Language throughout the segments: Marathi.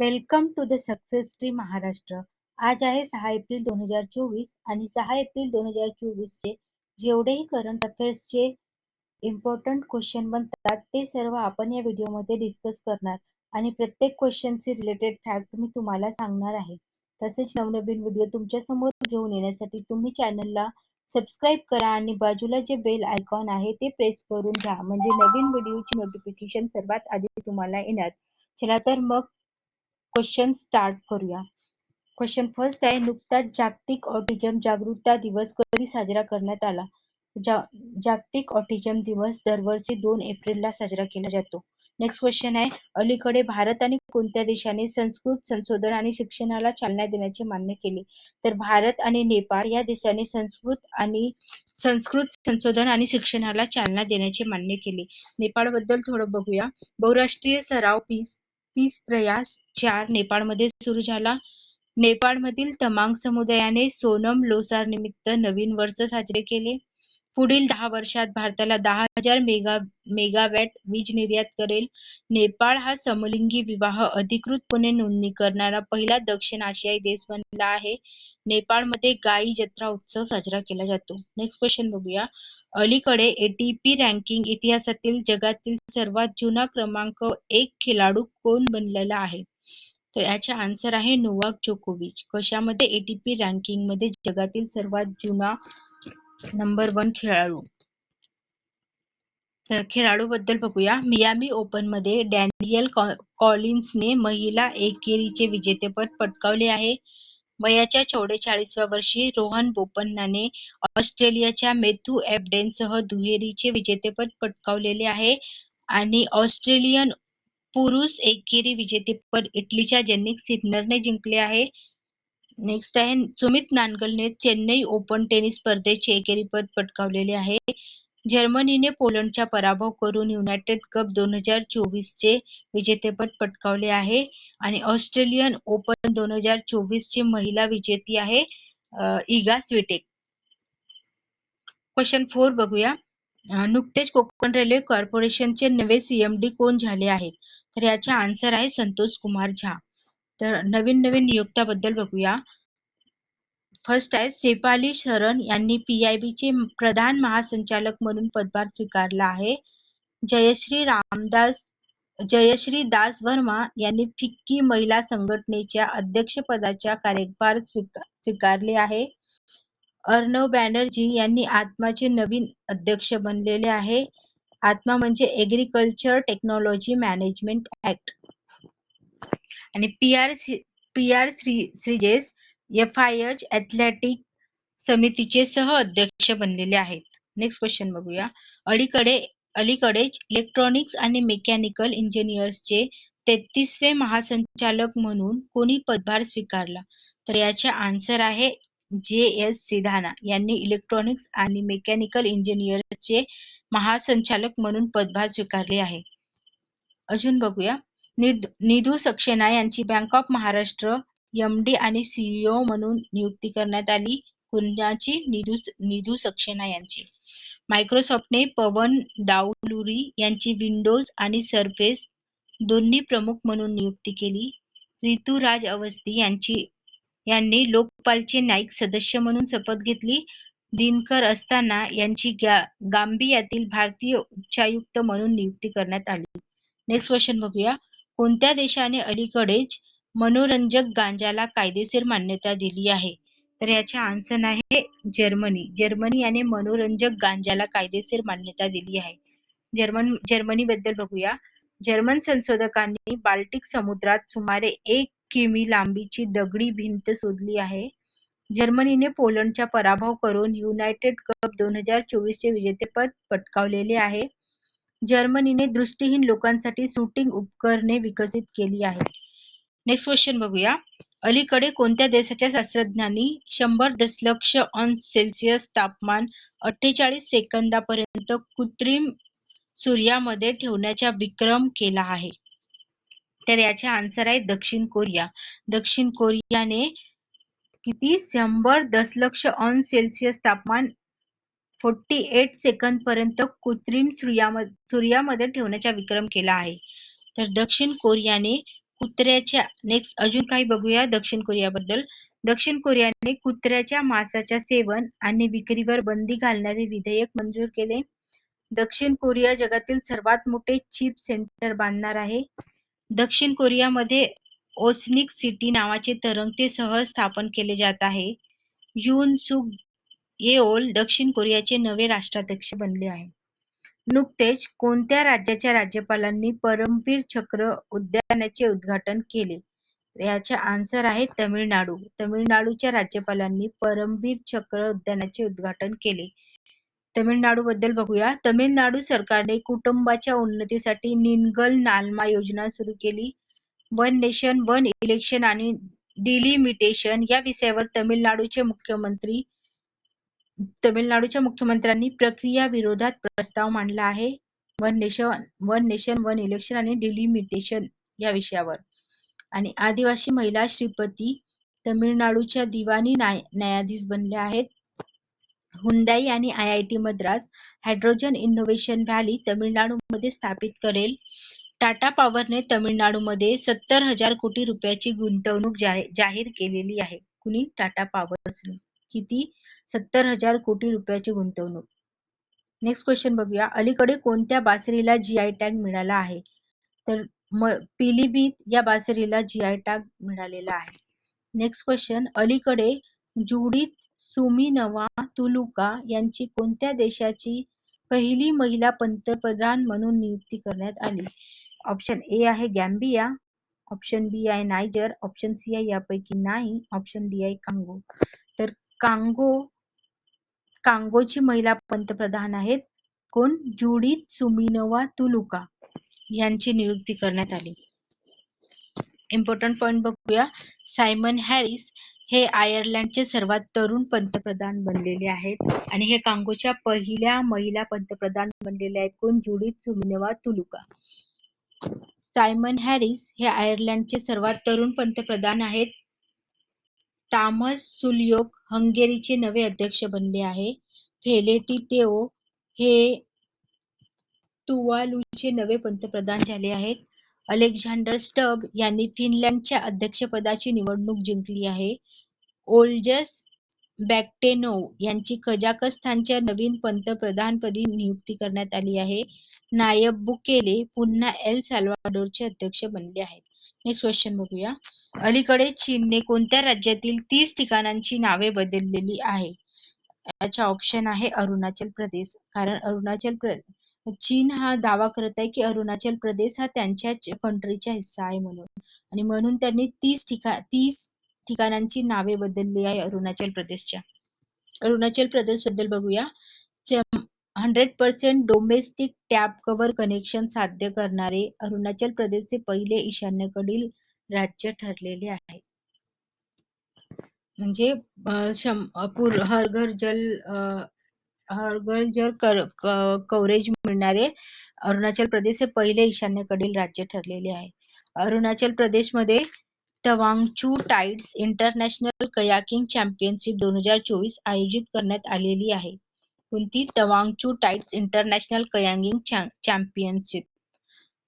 Welcome to the success tree Maharashtra. आज आहे 6 एप्रिल 2024 आणि 6 एप्रिल 2024 चे जेवढेही करंट अफेअर्सचे इम्पॉर्टंट क्वेश्चन बनतात ते सर्व आपण या व्हिडिओमध्ये डिस्कस करणार आणि प्रत्येक क्वेश्चनचे रिलेटेड फॅक्ट मी तुम्हाला सांगणार आहे. तसेच नवनवीन व्हिडिओ तुमच्या समोर घेऊन येण्यासाठी तुम्ही चॅनलला सबस्क्राईब करा आणि बाजूला जे बेल आयकॉन आहे ते प्रेस करून घ्या, म्हणजे नवीन व्हिडिओची नोटिफिकेशन सर्वात आधी तुम्हाला येणार. चला तर मग क्वेश्चन स्टार्ट करूया. क्वेश्चन फर्स्ट आहे, नुकताच जागतिक ऑटिझम जागरूकता दिवस कधी साजरा करण्यात आला? जागतिक ऑटिझम दिवस दरवर्षी 2 एप्रिलला साजरा केला जातो. नेक्स्ट क्वेश्चन आहे, अलीकडे भारत आणि कोणत्या देशाने संस्कृत संशोधन आणि शिक्षणाला चालना देण्याचे मान्य केले? तर भारत आणि नेपाळ या देशाने संस्कृत संशोधन आणि शिक्षणाला चालना देण्याचे मान्य केले. नेपाळबद्दल थोडं बघूया. बहुराष्ट्रीय सराव पीस प्रयास 4 नेपाळमध्ये सुरू झाला. नेपाळमधील तमांग समुदायाने सोनम लोसार निमित्त नवीन वर्ष साजरे केले. पुढील 10 वर्षात भारताला 10,000 मेगावॅट वीज निर्यात करेल. नेपाळ हा समलिंगी विवाह अधिकृतपणे नोंदणी करणारा पहिला दक्षिण आशियाई देश बनला आहे. नेपाळमध्ये गाई जत्रा उत्सव साजरा केला जातो. नेक्स्ट क्वेश्चन बघूया. अलीकडे एटीपी रँकिंग इतिहासातील जगातील सर्वात जुना क्रमांक 1 खेळाडू कोण बनलेला आहे? तर याचा आन्सर आहे नोवाक जोकोविच. कशामध्ये? एटीपी रँकिंग मध्ये जगातील सर्वात जुना नंबर 1 खेळाडू. तर खेळाडू बद्दल बघूया. मियामी ओपन मध्ये डॅनियल कॉलिन्सने महिला एकेरीचे विजेतेपद पटकावले आहे. वयाच्या 44व्या वर्षी रोहन बोपन्नाने ऑस्ट्रेलियाच्या मॅथ्यू एबडेनसह दुहेरीचे विजेतेपद पटकावलेले आहे. आणि ऑस्ट्रेलियन पुरुष एकेरी विजेतेपद इटलीच्या जेनिक सिनरने जिंकले आहे. नेक्स्ट आहे, सुमित नागलने चेन्नई ओपन टेनिस स्पर्धेचे एकेरीपद पटकावलेले आहे. जर्मनीने पोलंडचा पराभव करून युनायटेड कप 2024 चे विजेतेपद पटकावले आहे. आणि ऑस्ट्रेलियन ओपन 2024 ची महिला विजेती आहे इगा स्विटेक. क्वेश्चन 4 बघूया. नुकतेच कोकण रेल्वे कॉर्पोरेशनचे नवे सीएमडी कोण झाले आहेत? तर याचा आन्सर आहे संतोष कुमार झा. तर नवीन नियुक्त्याबद्दल बघूया. फर्स्ट आहे, शेफाली शरण यांनी PIB चे प्रधान महासंचालक म्हणून पदभार स्वीकारला आहे. जयश्री दास वर्मा यांनी फिक्की महिला संघटनेच्या अध्यक्षपदाचा कार्यभार स्वीकारले आहे. अर्णव बॅनर्जी यांनी आत्माचे नवीन अध्यक्ष बनलेले आहे. आत्मा म्हणजे एग्रीकल्चर टेक्नॉलॉजी मॅनेजमेंट ऍक्ट. आणि PR श्रीजेश FIH ॲथलेटिक समितीचे सह अध्यक्ष बनलेले आहेत. नेक्स्ट क्वेश्चन बघूया. अलीकडेच इलेक्ट्रॉनिक्स आणि मेकॅनिकल इंजिनियर्सचे 33वे महासंचालक म्हणून कोणी पदभार स्वीकारला? तर याचे आन्सर आहे JS सिधाना यांनी इलेक्ट्रॉनिक्स आणि मेकॅनिकल इंजिनियर्सचे महासंचालक म्हणून पदभार स्वीकारले आहे. अजून बघूया. निधू सक्सेना यांची बँक ऑफ महाराष्ट्र MD आणि CEO म्हणून नियुक्ती करण्यात आली. कुणाची? निधू सक्सेना यांची. मायक्रोसॉफ्टने पवन डावलुरी यांची विंडोज आणि सरफेस दोन्ही प्रमुख म्हणून नियुक्ती केली. ऋतुराज अवस्थी यांनी लोकपालचे न्यायिक सदस्य म्हणून शपथ घेतली. दिनकर असताना यांची गांबियातील भारतीय उच्चायुक्त म्हणून नियुक्ती करण्यात आली. नेक्स्ट क्वेश्चन बघूया. कोणत्या देशाने अलीकडेच मनोरंजक गांजाला कायदेशीर मान्यता दिली आहे? तर याचे आन्सर आहे जर्मनी. जर्मनी याने मनोरंजक गांजाला कायदेशीर मान्यता दिली आहे. जर्मनी बद्दल बघूया. जर्मन संशोधकांनी बाल्टिक समुद्रात सुमारे 1 किमी लांबीची दगडी भिंत शोधली आहे. जर्मनीने पोलंडचा पराभव करून युनायटेड कप 2024 चे विजेतेपद पटकावलेले आहे. जर्मनीने दृष्टिहीन लोकांसाठी शूटिंग उपकरणे विकसित केली आहेत. नेक्स्ट क्वेश्चन बघूया. अलीकडे कोणत्या देशाच्या शास्त्रज्ञांनी 100 दशलक्ष अंश सेल्सिअस तापमान 48 सेकंदापर्यंत कृत्रिम सूर्यामध्ये ठेवण्याचा विक्रम केला आहे? तर याचे आन्सर आहे दक्षिण कोरिया. दक्षिण कोरियाने किती? 100 दशलक्ष अंश सेल्सिअस तापमान 48 सेकंद पर्यंत कृत्रिम सूर्यामध्ये ठेवण्याचा विक्रम केला आहे. तर दक्षिण कोरियाने कुत्र्याच्या नेक्स्ट अजून काही बघूया दक्षिण कोरियाबद्दल. दक्षिण कोरियाने कुत्र्याच्या मांसाच्या सेवन आणि विक्रीवर बंदी घालणारे विधेयक मंजूर केले. दक्षिण कोरिया जगातील सर्वात मोठे चिप सेंटर बांधणार आहे. दक्षिण कोरियामध्ये ओसनिक सिटी नावाचे तरंगते शहर स्थापन केले जात आहे. युन सुक येओल दक्षिण कोरियाचे नवे राष्ट्राध्यक्ष बनले आहे. नुकतेच कोणत्या राज्याच्या राज्यपालांनी परमवीर चक्र उद्यानाचे उद्घाटन केले? याचे आन्सर आहे तमिळनाडू. तमिळनाडूच्या राज्यपालांनी परमवीर चक्र उद्यानाचे उद्घाटन केले. तमिळनाडू बद्दल बघूया. तमिळनाडू सरकारने कुटुंबाच्या उन्नतीसाठी निन्गल नाल्मा योजना सुरू केली. वन नेशन वन इलेक्शन आणि डिलिमिटेशन या विषयावर तमिळनाडूच्या मुख्यमंत्र्यांनी प्रक्रिया विरोधात प्रस्ताव मांडला आहे. वन नेशन वन इलेक्शन आणि डिलिमिटेशन या विषयावर. आणि आदिवासी महिला श्रीपती तमिळनाडूच्या दिवाणी न्यायाधीश बनल्या आहेत. हुंदाई आणि IIT Madras hydrogen innovation valley तमिळनाडूमध्ये स्थापित करेल. टाटा पॉवरने तमिळनाडूमध्ये 70,000 कोटी रुपयाची गुंतवणूक जाहीर केलेली आहे. कुणी? टाटा पॉवर्सने. किती? 70,000 कोटी रुपयाची गुंतवणूक. नेक्स्ट क्वेश्चन बघूया. अलीकडे कोणत्या बासरीला GI टॅग मिळाला आहे? तर पिलीभीत या बासरीला GI टॅग मिळालेला आहे. Next question. अलीकडे जुडिथ सुमिनवा तुलुका यांची कोणत्या देशाची पहिली महिला पंतप्रधान म्हणून नियुक्ती करण्यात आली? ऑप्शन ए आहे गॅम्बिया, ऑप्शन बी आहे नायजर, ऑप्शन सी आहे यापैकी नाही, ऑप्शन डी आहे कांगो. तर कांगोची महिला पंतप्रधान आहेत कोण? जुडिथ सुमिनवा तुलुका यांची नियुक्ती करण्यात आली. इम्पॉर्टंट पॉइंट बघूया. सायमन हॅरिस हे आयर्लंडचे सर्वात तरुण पंतप्रधान बनलेले आहेत आणि हे कांगोच्या पहिल्या महिला पंतप्रधान बनलेले आहेत कोण? जुडिथ सुमिनवा तुलुका. सायमन हॅरिस हे आयर्लंडचे सर्वात तरुण पंतप्रधान आहेत. टॉमस सुल्योक हंगेरीचे नवे अध्यक्ष बनले आहे. फेलेटी तेओ हे तुवालूचे नवे पंतप्रधान झाले आहेत. अलेक्झांडर स्टब यांनी फिनलंडच्या अध्यक्षपदाची निवडणूक जिंकली आहे. ओल्जस बॅक्टेनोव यांची कझाकस्तानच्या नवीन पंतप्रधानपदी नियुक्ती करण्यात आली आहे. नायब बुकेले पुन्हा एल साल्वाडोरचे अध्यक्ष बनले आहेत. नेक्स्ट क्वेश्चन बघूया. अलीकडे चीनने कोणत्या राज्यातील 30 ठिकाणांची नावे बदललेली आहे? याचा ऑप्शन आहे अरुणाचल प्रदेश. कारण चीन हा दावा करत आहे की अरुणाचल प्रदेश हा त्यांच्याच कंट्रीचा हिस्सा आहे म्हणून, आणि म्हणून त्यांनी 30 ठिकाणांची नावे बदलली आहे अरुणाचल प्रदेशच्या. अरुणाचल प्रदेश बद्दल बघूया. 100% डोमेस्टिक टॅप कव्हर कनेक्शन साध्य करणारे अरुणाचल प्रदेशचे पहिले ईशान्येकडील राज्य ठरलेले आहे. म्हणजे हर घर जल कव्हरेज मिळणारे अरुणाचल प्रदेश हे पहिले ईशान्येकडील राज्य ठरलेले आहे. अरुणाचल प्रदेशमध्ये तवांगचू टाइड्स इंटरनॅशनल कयाकिंग चॅम्पियनशिप 2024 आयोजित करण्यात आलेली आहे. कोणती? तवांगचू टाइड्स इंटरनॅशनल कयाकिंग चॅम्पियनशिप.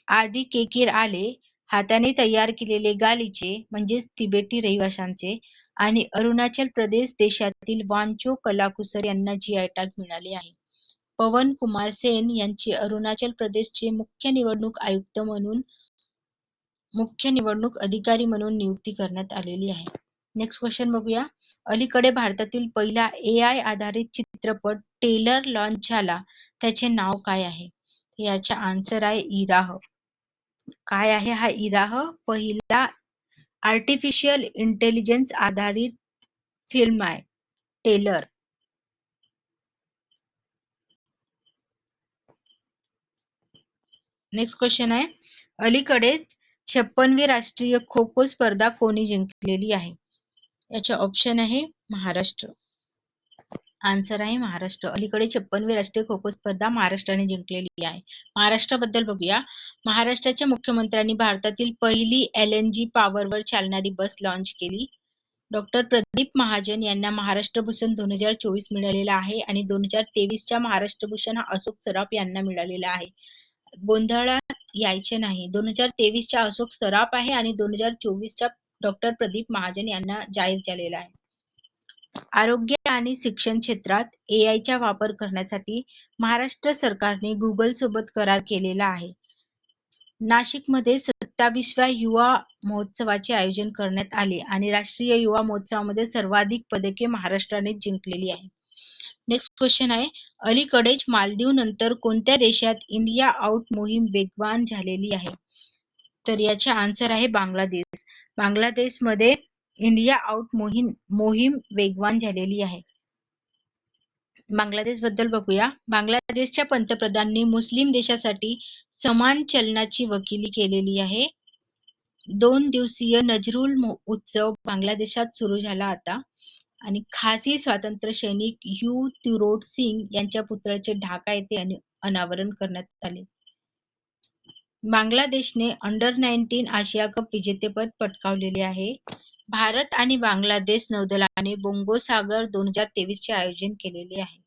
आदी केकीर आले हाताने तयार केलेले गालिचे म्हणजेच तिबेटी रहिवाशांचे आणि अरुणाचल प्रदेश देशातील वांचो कलाकुसर यांना GI टॅग मिळाले आहे. पवन कुमार सेन यांची अरुणाचल प्रदेशचे मुख्य निवडणूक अधिकारी म्हणून नियुक्ती करण्यात आलेली आहे. नेक्स्ट क्वेश्चन बघूया. अलीकडे भारतातील पहिला AI आधारित चित्रपट टेलर लॉन्च झाला, त्याचे नाव काय आहे? याचा आन्सर आहे इराह. काय आहे हा इराह? पहिला आर्टिफिशियल इंटेलिजन्स आधारित फिल्म आहे टेलर. नेक्स्ट क्वेश्चन आहे. अलीकडेच 56वी राष्ट्रीय खो खो स्पर्धा कोणी जिंकलेली आहे? याचे ऑप्शन आहे महाराष्ट्र. आन्सर आहे महाराष्ट्र. अलीकडे 56वी राष्ट्रीय खो खो स्पर्धा महाराष्ट्राने जिंकलेली आहे. महाराष्ट्राबद्दल बघूया. महाराष्ट्राच्या मुख्यमंत्र्यांनी भारतातील पहिली LNG पॉवरवर चालणारी बस लॉन्च केली. डॉक्टर प्रदीप महाजन यांना महाराष्ट्र भूषण 2024 मिळालेला आहे आणि 2023च्या महाराष्ट्र भूषण हा अशोक सराफ यांना मिळालेला आहे. गोंधळात यायचे नाही. 2023च्या अशोक सराफ आहे आणि 2024च्या डॉक्टर प्रदीप महाजन यांना जाहीर झालेला आहे. आरोग्य आणि शिक्षण क्षेत्रात एआयचा वापर करण्यासाठी महाराष्ट्र सरकारने गुगल सोबत करार केलेला आहे. नाशिकमध्ये 27व्या युवा महोत्सवाचे आयोजन करण्यात आले आणि राष्ट्रीय युवा महोत्सवामध्ये सर्वाधिक पदके महाराष्ट्राने जिंकलेली आहे. नेक्स्ट क्वेश्चन आहे, अलीकडेच मालदीव नंतर कोणत्या देशात इंडिया आउट मोहीम वेगवान झालेली आहे? तर याचा आन्सर आहे बांगलादेश. बांगलादेशमध्ये इंडिया आउट मोहीम वेगवान झालेली आहे. बांगलादेश बद्दल बघूया. बांगलादेशच्या पंतप्रधानांनी मुस्लिम देशासाठी समान चलनाची वकिली केलेली आहे. 2 दिवसीय नजरुल उत्सव बांगलादेशात सुरू झाला आता आणि खासी स्वातंत्र्य सैनिक यू तिरोड सिंग यांच्या पुतळ्याचे ढाका येथे अनावरण करण्यात आले. बांगलादेशने अंडर 19 आशिया कप विजेतेपद पटकावलेले आहे. भारत आणि बांगलादेश नौदलाने बोंगो सागर 2023 चे आयोजन केलेले आहे.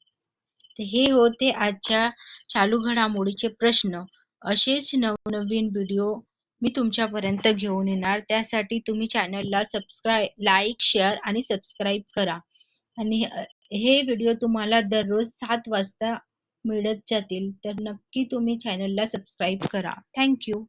तर हे होते आजच्या चालू घडामोडीचे प्रश्न. असेच नवनवीन व्हिडिओ मी तुमच्यापर्यंत घेऊन येणार. त्यासाठी तुम्ही चॅनलला लाईक, शेअर आणि सबस्क्राईब करा. आणि हे व्हिडिओ तुम्हाला दररोज 7 वाजता मिळत जातील, तर नक्की तुम्ही चॅनलला सबस्क्राईब करा. थँक्यू.